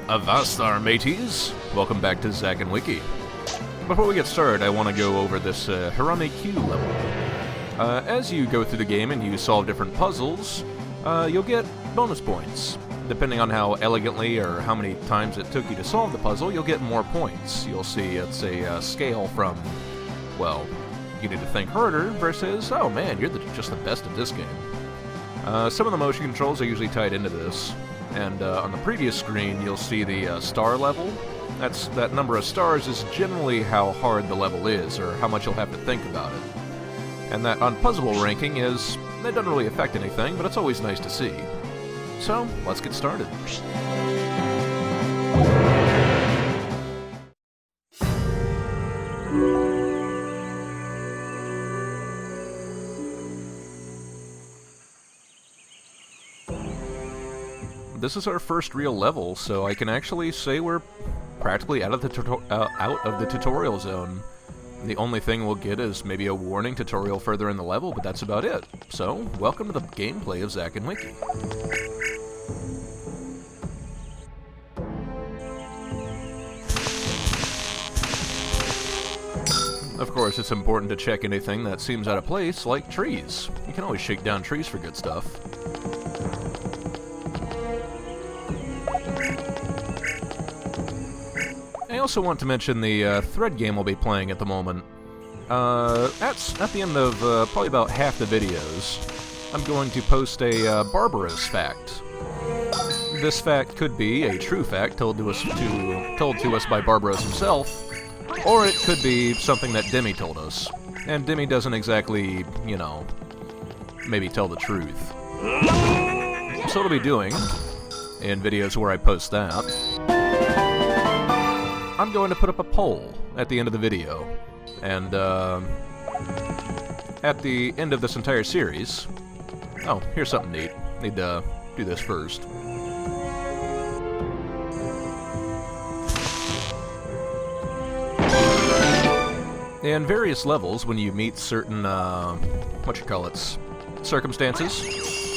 Avastar, mateys! Welcome back to Zack and Wiki. Before we get started, I want to go over this Hirame Q level. As you go through the game and you solve different puzzles, you'll get bonus points. Depending on how elegantly or how many times it took you to solve the puzzle, you'll get more points. You'll see it's a scale from, well, you need to think harder versus, oh man, you're just the best at this game. Some of the motion controls are usually tied into this. And on the previous screen, you'll see the star level. That number of stars is generally how hard the level is, or how much you'll have to think about it. And that unpuzzable ranking that doesn't really affect anything, but it's always nice to see. So, let's get started. This is our first real level, so I can actually say we're practically out of the tutorial zone. The only thing we'll get is maybe a warning tutorial further in the level, but that's about it. So, welcome to the gameplay of Zack and Wiki. Of course, it's important to check anything that seems out of place, like trees. You can always shake down trees for good stuff. I also want to mention the thread game we'll be playing at the moment. That's at the end of probably about half the videos. I'm going to post a Barbaros fact. This fact could be a true fact told to us by Barbaros himself, or it could be something that Demi told us. And Demi doesn't exactly, you know, maybe tell the truth. So what I'll be doing in videos where I post that, I'm going to put up a poll at the end of the video, and at the end of this entire series... Oh, here's something neat. Need to do this first. In various levels, when you meet certain, circumstances,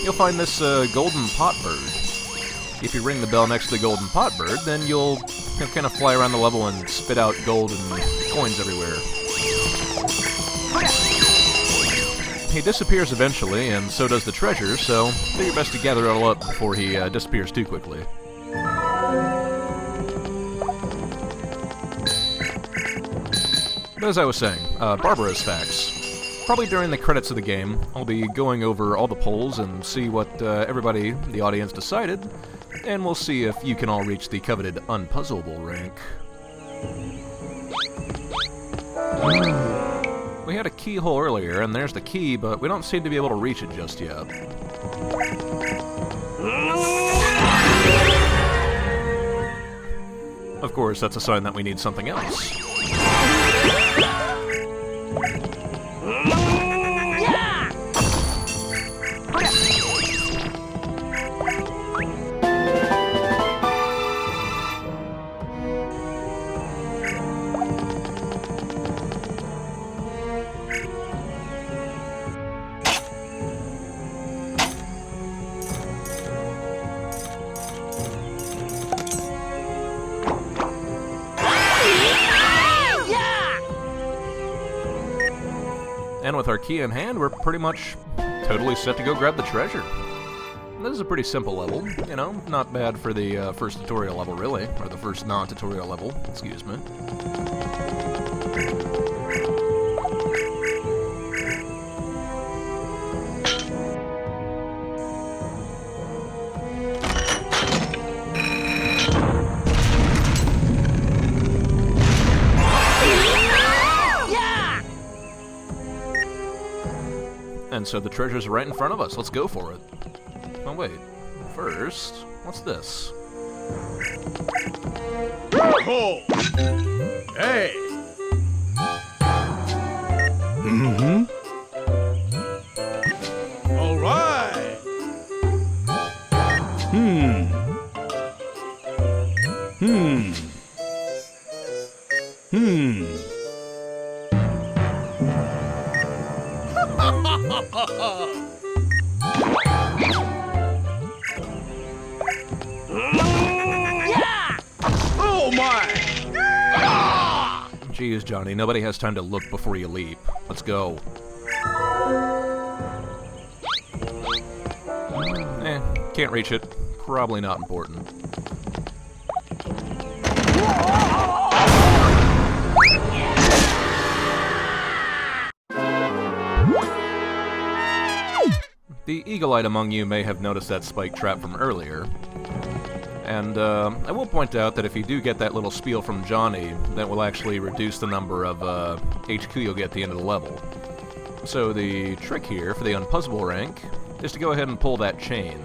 you'll find this golden pot bird. If you ring the bell next to the golden pot bird, then you'll kind of fly around the level and spit out gold and coins everywhere. He disappears eventually, and so does the treasure, so do your best to gather it all up before he disappears too quickly. But as I was saying, Barbaros facts. Probably during the credits of the game, I'll be going over all the polls and see what everybody, the audience, decided, and we'll see if you can all reach the coveted unpuzzleable rank. We had a keyhole earlier, and there's the key, but we don't seem to be able to reach it just yet. Of course, that's a sign that we need something else. And with our key in hand, we're pretty much totally set to go grab the treasure. This is a pretty simple level, you know, not bad for the first tutorial level, really, or the first non-tutorial level, excuse me. And so the treasure's right in front of us. Let's go for it. Oh, wait. First, what's this? Oh! Hey! Mm-hmm. All right! Yeah! Jeez, Johnny, nobody has time to look before you leap. Let's go. Can't reach it. Probably not important. The eagle-eyed among you may have noticed that spike trap from earlier. And I will point out that if you do get that little spiel from Johnny, that will actually reduce the number of HQ you'll get at the end of the level. So the trick here for the unpuzzable rank is to go ahead and pull that chain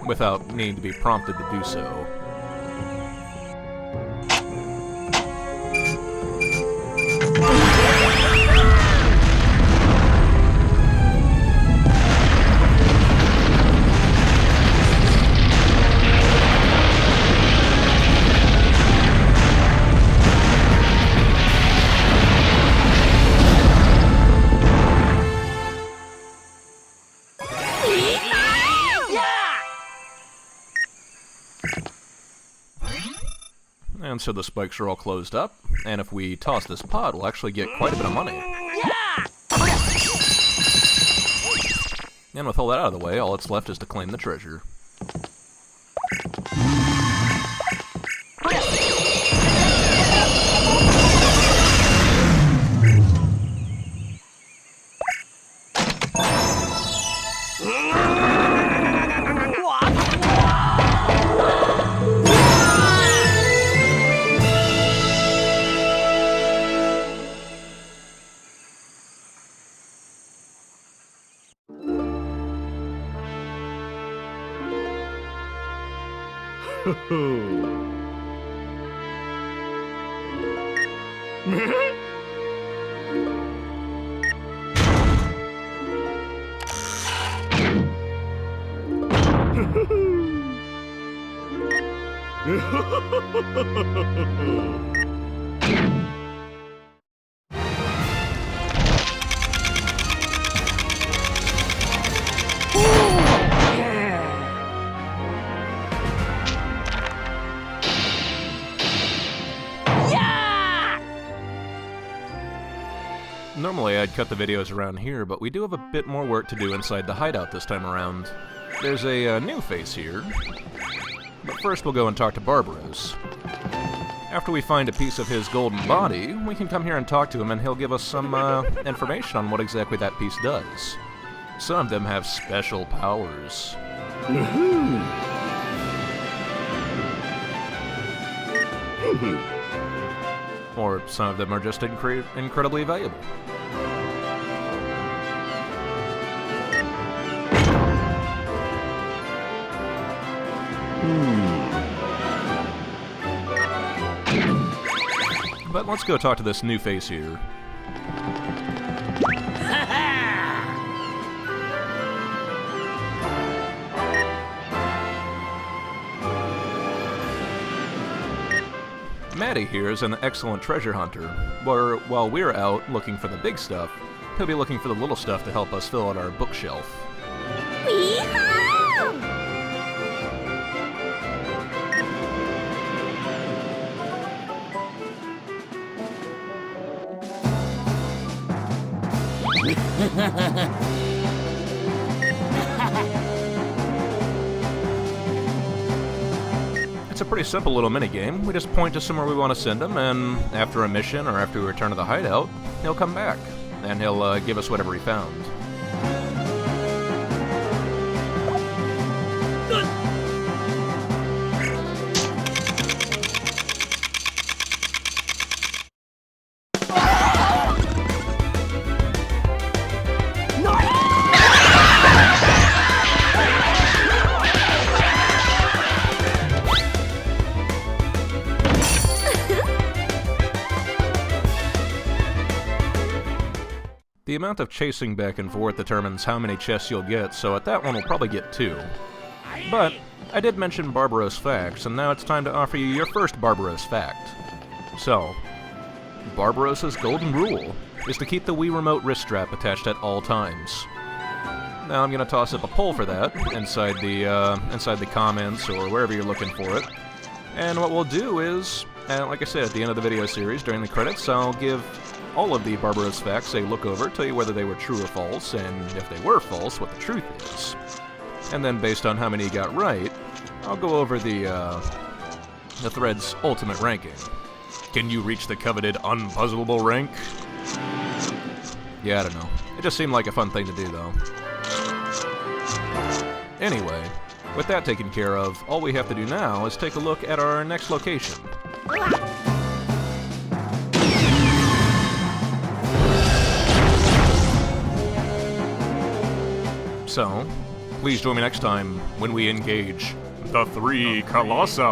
without needing to be prompted to do so. And so the spikes are all closed up, and if we toss this pod, we'll actually get quite a bit of money. And with all that out of the way, all that's left is to claim the treasure. Normally I'd cut the videos around here, but we do have a bit more work to do inside the hideout this time around. There's a new face here, but first we'll go and talk to Barbaros. After we find a piece of his golden body, we can come here and talk to him and he'll give us some information on what exactly that piece does. Some of them have special powers. Or some of them are just incredibly valuable. But let's go talk to this new face here. Maddie here is an excellent treasure hunter, where while we're out looking for the big stuff, he'll be looking for the little stuff to help us fill out our bookshelf. It's a pretty simple little minigame. We just point to somewhere we want to send him, and after a mission or after we return to the hideout, he'll come back, and he'll give us whatever he found. The amount of chasing back and forth determines how many chests you'll get, so at that one we'll probably get 2. But I did mention Barbaros facts, and now it's time to offer you your first Barbaros fact. So, Barbaros's golden rule is to keep the Wii Remote wrist strap attached at all times. Now I'm going to toss up a poll for that inside the comments or wherever you're looking for it. And what we'll do is, like I said, at the end of the video series, during the credits, I'll give all of the Barbaros facts a look over, tell you whether they were true or false, and if they were false, what the truth is. And then, based on how many you got right, I'll go over the thread's ultimate ranking. Can you reach the coveted unpuzzleable rank? Yeah, I don't know. It just seemed like a fun thing to do, though. Anyway, with that taken care of, all we have to do now is take a look at our next location. So, please join me next time when we engage the 3 Colossi.